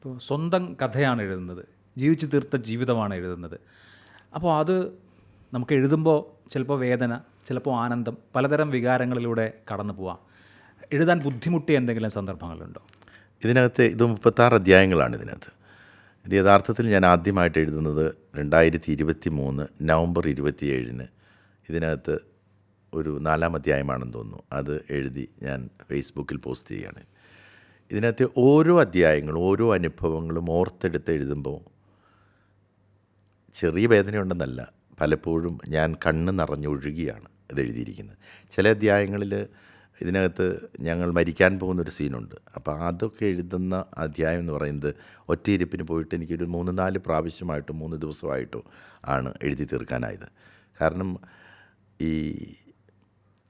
ഇപ്പോൾ സ്വന്തം കഥയാണ് എഴുതുന്നത്, ജീവിച്ചു തീർത്ത ജീവിതമാണ് എഴുതുന്നത്. അപ്പോൾ അത് നമുക്ക് എഴുതുമ്പോൾ ചിലപ്പോൾ വേദന, ചിലപ്പോൾ ആനന്ദം, പലതരം വികാരങ്ങളിലൂടെ കടന്നു പോവാം. എഴുതാൻ ബുദ്ധിമുട്ടിയ എന്തെങ്കിലും സന്ദർഭങ്ങളുണ്ടോ? ഇതിനകത്ത് ഇത് 36 അധ്യായങ്ങളാണ് ഇതിനകത്ത്. ഇത് യഥാർത്ഥത്തിൽ ഞാൻ ആദ്യമായിട്ട് എഴുതുന്നത് 2023 നവംബർ 27 ഇതിനകത്ത് ഒരു 4-ാം അധ്യായമാണെന്ന് തോന്നുന്നു. അത് എഴുതി ഞാൻ ഫേസ്ബുക്കിൽ പോസ്റ്റ് ചെയ്യുകയാണ്. ഇതിനകത്ത് ഓരോ അധ്യായങ്ങളും ഓരോ അനുഭവങ്ങളും ഓർത്തെടുത്ത് എഴുതുമ്പോൾ ചെറിയ വേദനയുണ്ടെന്നല്ല, പലപ്പോഴും ഞാൻ കണ്ണ് നിറഞ്ഞൊഴുകിയാണ് ഇത് എഴുതിയിരിക്കുന്നത്. ചില അധ്യായങ്ങളിൽ ഇതിനകത്ത് ഞങ്ങൾ മരിക്കാൻ പോകുന്നൊരു സീനുണ്ട്. അപ്പോൾ അതൊക്കെ എഴുതുന്ന അധ്യായം എന്ന് പറയുന്നത് ഒറ്റയിരിപ്പിന് പോയിട്ട് എനിക്കൊരു 3-4 പ്രാവശ്യമായിട്ടോ 3 ദിവസമായിട്ടോ ആണ് എഴുതി തീർക്കാനായത്. കാരണം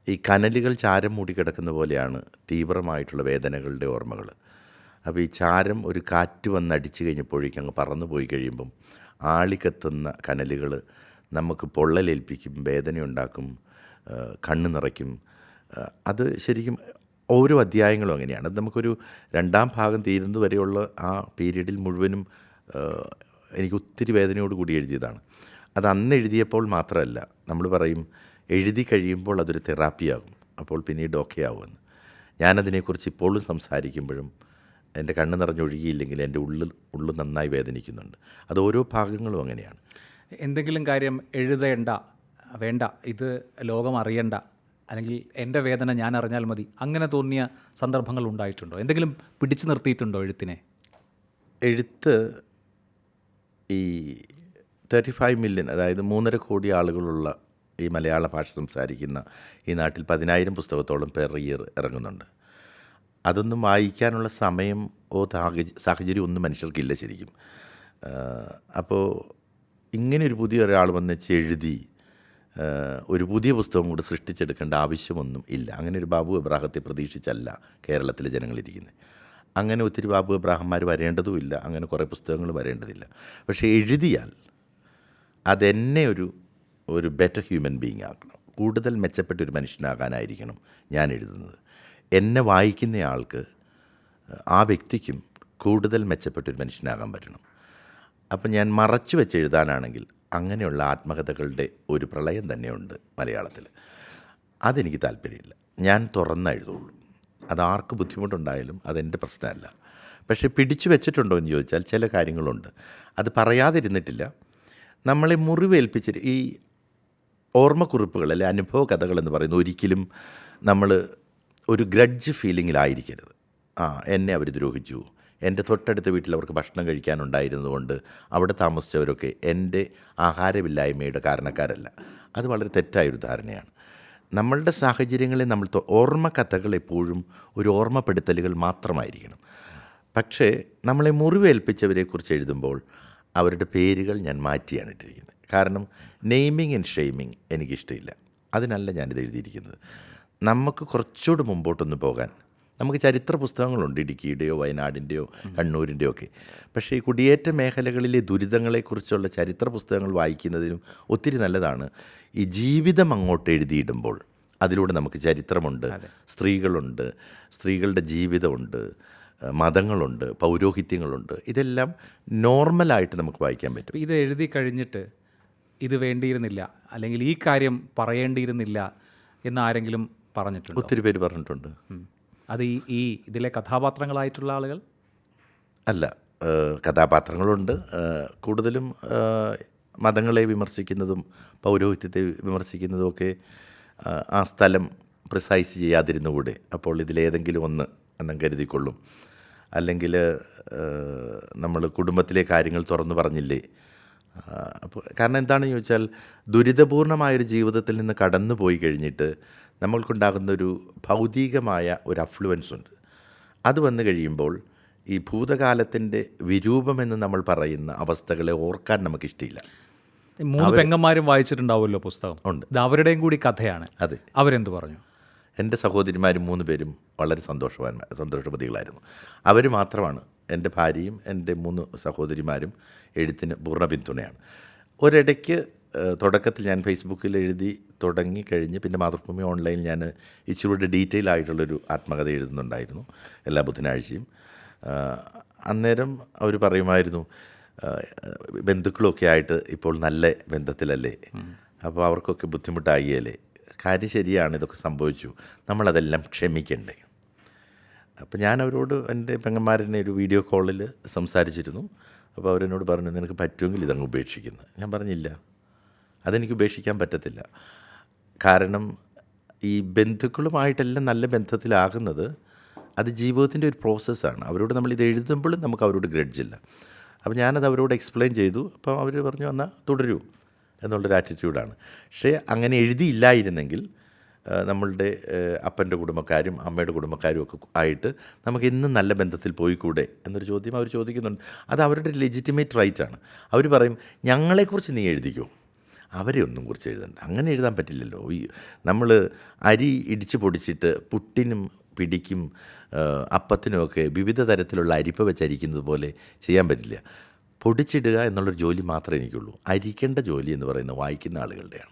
ഈ കനലുകൾ ചാരം മൂടിക്കിടക്കുന്ന പോലെയാണ് തീവ്രമായിട്ടുള്ള വേദനകളുടെ ഓർമ്മകൾ. അപ്പോൾ ഈ ചാരം ഒരു കാറ്റ് വന്നടിച്ച് കഴിഞ്ഞപ്പോഴേക്കും അങ്ങ് പറന്നു പോയി കഴിയുമ്പം ആളിക്കത്തുന്ന കനലുകൾ നമുക്ക് പൊള്ളലേൽപ്പിക്കും, വേദനയുണ്ടാക്കും, കണ്ണ് നിറയ്ക്കും. അത് ശരിക്കും ഓരോ അധ്യായങ്ങളും അങ്ങനെയാണ്. അത് നമുക്കൊരു 2-ാം ഭാഗം തീരുന്നത് വരെയുള്ള ആ പീരീഡിൽ മുഴുവനും എനിക്ക് ഒത്തിരി വേദനയോട് കൂടി എഴുതിയതാണ്. അത് അന്ന് എഴുതിയപ്പോൾ മാത്രമല്ല, നമ്മൾ പറയും എഴുതി കഴിയുമ്പോൾ അതൊരു തെറാപ്പിയാകും, അപ്പോൾ പിന്നീട് ഓക്കെ ആകുമെന്ന്. ഞാനതിനെക്കുറിച്ച് ഇപ്പോഴും സംസാരിക്കുമ്പോഴും എൻ്റെ കണ്ണ് നിറഞ്ഞൊഴുകിയില്ലെങ്കിൽ എൻ്റെ ഉള്ളിൽ നന്നായി വേദനിക്കുന്നുണ്ട്. അത് ഓരോ ഭാഗങ്ങളും അങ്ങനെയാണ്. എന്തെങ്കിലും കാര്യം വേണ്ട ഇത് ലോകം അറിയണ്ട, അല്ലെങ്കിൽ എൻ്റെ വേദന ഞാൻ അറിഞ്ഞാൽ മതി, അങ്ങനെ തോന്നിയ സന്ദർഭങ്ങൾ ഉണ്ടായിട്ടുണ്ടോ? എന്തെങ്കിലും പിടിച്ചു നിർത്തിയിട്ടുണ്ടോ എഴുത്തിനെ? എഴുത്ത് ഈ 35 മില്യൺ, അതായത് 3.5 കോടി ആളുകളുള്ള ഈ മലയാള ഭാഷ സംസാരിക്കുന്ന ഈ നാട്ടിൽ 10,000 പുസ്തകത്തോളം പെർ ഇയർ ഇറങ്ങുന്നുണ്ട്. അതൊന്നും വായിക്കാനുള്ള സമയമോ സാഹചര്യം ഒന്നും മനുഷ്യർക്കില്ല ശരിക്കും. അപ്പോൾ ഇങ്ങനെ ഒരു പുതിയ ഒരാൾ വന്നിച്ച് എഴുതി ഒരു പുതിയ പുസ്തകം കൂടി സൃഷ്ടിച്ചെടുക്കേണ്ട ആവശ്യമൊന്നും ഇല്ല. അങ്ങനെ ഒരു ബാബു എബ്രാഹത്തെ പ്രതീക്ഷിച്ചല്ല കേരളത്തിലെ ജനങ്ങളിരിക്കുന്നത്. അങ്ങനെ ഒത്തിരി ബാബു എബ്രാഹന്മാർ വരേണ്ടതുമില്ല, അങ്ങനെ കുറേ പുസ്തകങ്ങൾ വരേണ്ടതില്ല. പക്ഷേ എഴുതിയാൽ അതെന്നെ ഒരു ബെറ്റർ ഹ്യൂമൻ ബീയിങ് ആക്കണം, കൂടുതൽ മെച്ചപ്പെട്ടൊരു മനുഷ്യനാകാനായിരിക്കണം ഞാൻ എഴുതുന്നത്. എന്നെ വായിക്കുന്ന ആൾക്ക്, ആ വ്യക്തിക്കും കൂടുതൽ മെച്ചപ്പെട്ടൊരു മനുഷ്യനാകാൻ പറ്റണം. അപ്പം ഞാൻ മറച്ചു വെച്ച് എഴുതാനാണെങ്കിൽ അങ്ങനെയുള്ള ആത്മകഥകളുടെ ഒരു പ്രളയം തന്നെയുണ്ട് മലയാളത്തിൽ. അതെനിക്ക് താല്പര്യമില്ല. ഞാൻ തുറന്ന് എഴുതുള്ളൂ. അതാർക്ക് ബുദ്ധിമുട്ടുണ്ടായാലും അതെൻ്റെ പ്രശ്നമല്ല. പക്ഷേ പിടിച്ചു വെച്ചിട്ടുണ്ടോ എന്ന് ചോദിച്ചാൽ ചില കാര്യങ്ങളുണ്ട്. അത് പറയാതിരുന്നിട്ടില്ല. നമ്മളെ മുറിവേൽപ്പിച്ചിട്ട് ഈ ഓർമ്മക്കുറിപ്പുകൾ അല്ലെ അനുഭവ കഥകളെന്ന് പറയുന്നത് ഒരിക്കലും നമ്മൾ ഒരു ഗ്രഡ്ജ് ഫീലിങ്ങിലായിരിക്കരുത്. എന്നെ അവർ ദ്രോഹിച്ചു, എൻ്റെ തൊട്ടടുത്ത വീട്ടിൽ അവർക്ക് ഭക്ഷണം കഴിക്കാനുണ്ടായിരുന്നതുകൊണ്ട് അവിടെ താമസിച്ചവരൊക്കെ എൻ്റെ ആഹാരമില്ലായ്മയുടെ കാരണക്കാരല്ല. അത് വളരെ തെറ്റായൊരു ധാരണയാണ്. നമ്മളുടെ സാഹചര്യങ്ങളെ നമ്മൾ ഓർമ്മ കഥകൾ എപ്പോഴും ഒരു ഓർമ്മപ്പെടുത്തലുകൾ മാത്രമായിരിക്കണം. പക്ഷേ നമ്മളെ മുറിവേൽപ്പിച്ചവരെക്കുറിച്ച് എഴുതുമ്പോൾ അവരുടെ പേരുകൾ ഞാൻ മാറ്റിയാണ് ഇട്ടിരിക്കുന്നത്. കാരണം നെയിമിങ് ആൻഡ് ഷെയ്മിങ് എനിക്കിഷ്ടമില്ല. അതിനല്ല ഞാനിത് എഴുതിയിരിക്കുന്നത്. നമുക്ക് കുറച്ചുകൂടി മുമ്പോട്ടൊന്ന് പോകാൻ നമുക്ക് ചരിത്ര പുസ്തകങ്ങളുണ്ട്, ഇടുക്കിയുടെയോ വയനാടിൻ്റെയോ കണ്ണൂരിൻ്റെയോ ഒക്കെ. പക്ഷേ ഈ കുടിയേറ്റ മേഖലകളിലെ ദുരിതങ്ങളെക്കുറിച്ചുള്ള ചരിത്ര പുസ്തകങ്ങൾ വായിക്കുന്നതിനും ഒത്തിരി നല്ലതാണ്. ഈ ജീവിതം അങ്ങോട്ട് എഴുതിയിടുമ്പോൾ അതിലൂടെ നമുക്ക് ചരിത്രമുണ്ട്, സ്ത്രീകളുണ്ട്, സ്ത്രീകളുടെ ജീവിതമുണ്ട്, മതങ്ങളുണ്ട്, പൗരോഹിത്യങ്ങളുണ്ട്. ഇതെല്ലാം നോർമലായിട്ട് നമുക്ക് വായിക്കാൻ പറ്റും. ഇത് എഴുതി കഴിഞ്ഞിട്ട് ഇത് വേണ്ടിയിരുന്നില്ല, അല്ലെങ്കിൽ ഈ കാര്യം പറയേണ്ടിയിരുന്നില്ല എന്ന് ആരെങ്കിലും പറഞ്ഞിട്ടുണ്ട്? ഒത്തിരി പേര് പറഞ്ഞിട്ടുണ്ട്. അത് ഈ ഇതിലെ കഥാപാത്രങ്ങളായിട്ടുള്ള ആളുകൾ അല്ല, കഥാപാത്രങ്ങളുണ്ട്. കൂടുതലും മതങ്ങളെ വിമർശിക്കുന്നതും പൗരോഹിത്യത്തെ വിമർശിക്കുന്നതും ഒക്കെ ആ സ്ഥലം പ്രിസൈസ് ചെയ്യാതിരുന്നുകൂടെ? അപ്പോൾ ഇതിലേതെങ്കിലും ഒന്ന് എന്നും കരുതിക്കൊള്ളും. അല്ലെങ്കിൽ നമ്മൾ കുടുംബത്തിലെ കാര്യങ്ങൾ തുറന്നു പറഞ്ഞില്ലേ? അപ്പോൾ കാരണം എന്താണെന്ന് ചോദിച്ചാൽ, ദുരിതപൂർണമായൊരു ജീവിതത്തിൽ നിന്ന് കടന്നു പോയി കഴിഞ്ഞിട്ട് നമ്മൾക്കുണ്ടാകുന്നൊരു ഭൗതികമായ ഒരു അഫ്ലുവൻസ് ഉണ്ട്. അത് വന്നു കഴിയുമ്പോൾ ഈ ഭൂതകാലത്തിൻ്റെ വിരൂപമെന്ന് നമ്മൾ പറയുന്ന അവസ്ഥകളെ ഓർക്കാൻ നമുക്കിഷ്ടമില്ല. 3 പെങ്ങന്മാരും വായിച്ചിട്ടുണ്ടാവുമല്ലോ പുസ്തകം? ഉണ്ട്. ഇത് അവരുടെയും കൂടി കഥയാണ്. അതെ. അവരെന്ത് പറഞ്ഞു? എൻ്റെ സഹോദരിമാരും 3 പേരും വളരെ സന്തോഷവതികളായിരുന്നു. അവർ മാത്രമാണ്, എൻ്റെ ഭാര്യയും എൻ്റെ 3 സഹോദരിമാരും എഴുത്തിന് പൂർണ്ണ പിന്തുണയാണ്. ഒരിടയ്ക്ക് തുടക്കത്തിൽ ഞാൻ ഫേസ്ബുക്കിൽ എഴുതി തുടങ്ങി കഴിഞ്ഞ് പിന്നെ മാതൃഭൂമി ഓൺലൈനിൽ ഞാൻ ഇച്ചിരി ഡീറ്റെയിൽ ആയിട്ടുള്ളൊരു ആത്മകഥ എഴുതുന്നുണ്ടായിരുന്നു എല്ലാ ബുധനാഴ്ചയും. അന്നേരം അവർ പറയുമായിരുന്നു, ബന്ധുക്കളൊക്കെ ആയിട്ട് ഇപ്പോൾ നല്ല ബന്ധത്തിലല്ലേ, അപ്പോൾ അവർക്കൊക്കെ ബുദ്ധിമുട്ടായില്ലേ, കാര്യം ശരിയാണ്, ഇതൊക്കെ സംഭവിച്ചു, നമ്മളതെല്ലാം ക്ഷമിക്കണ്ടേ. അപ്പോൾ ഞാൻ അവരോട് എൻ്റെ പെങ്ങന്മാരെന്നെ ഒരു വീഡിയോ കോളിൽ സംസാരിച്ചിരുന്നു. അപ്പോൾ അവരെന്നോട് പറഞ്ഞു, നിനക്ക് പറ്റുമെങ്കിൽ ഇതങ്ങ് ഉപേക്ഷിക്കുന്നു. ഞാൻ പറഞ്ഞില്ല, അതെനിക്ക് ഉപേക്ഷിക്കാൻ പറ്റത്തില്ല. കാരണം ഈ ബന്ധുക്കളുമായിട്ടെല്ലാം നല്ല ബന്ധത്തിലാകുന്നത് അത് ജീവിതത്തിൻ്റെ ഒരു പ്രോസസ്സാണ്. അവരോട് നമ്മളിത് എഴുതുമ്പോഴും നമുക്ക് അവരോട് ഗ്രഡ്ജില്ല. അപ്പോൾ ഞാനത് അവരോട് എക്സ്പ്ലെയിൻ ചെയ്തു. അപ്പോൾ അവർ പറഞ്ഞു, എന്നാൽ തുടരൂ എന്നുള്ളൊരു ആറ്റിറ്റ്യൂഡാണ്. പക്ഷേ അങ്ങനെ എഴുതിയില്ലായിരുന്നെങ്കിൽ നമ്മളുടെ അപ്പൻ്റെ കുടുംബക്കാരും അമ്മയുടെ കുടുംബക്കാരും ഒക്കെ ആയിട്ട് നമുക്ക് ഇന്നും നല്ല ബന്ധത്തിൽ പോയിക്കൂടെ എന്നൊരു ചോദ്യം അവർ ചോദിക്കുന്നുണ്ട്. അത് അവരുടെ ലെജിറ്റിമേറ്റ് റൈറ്റാണ്. അവർ പറയും, ഞങ്ങളെക്കുറിച്ച് നീ എഴുതിക്കോ, അവരെ ഒന്നും കുറിച്ച് എഴുതണ്ട. അങ്ങനെ എഴുതാൻ പറ്റില്ലല്ലോ. നമ്മൾ അരി ഇടിച്ച് പൊടിച്ചിട്ട് പുട്ടിനും പിടിക്കും അപ്പത്തിനുമൊക്കെ വിവിധ തരത്തിലുള്ള അരിപ്പ വെച്ചരിക്കുന്നത് പോലെ ചെയ്യാൻ പറ്റില്ല. പൊടിച്ചിടുക എന്നുള്ളൊരു ജോലി മാത്രമേ എനിക്കുള്ളൂ. അരിക്കേണ്ട ജോലി എന്ന് പറയുന്നത് വായിക്കുന്ന ആളുകളുടെയാണ്.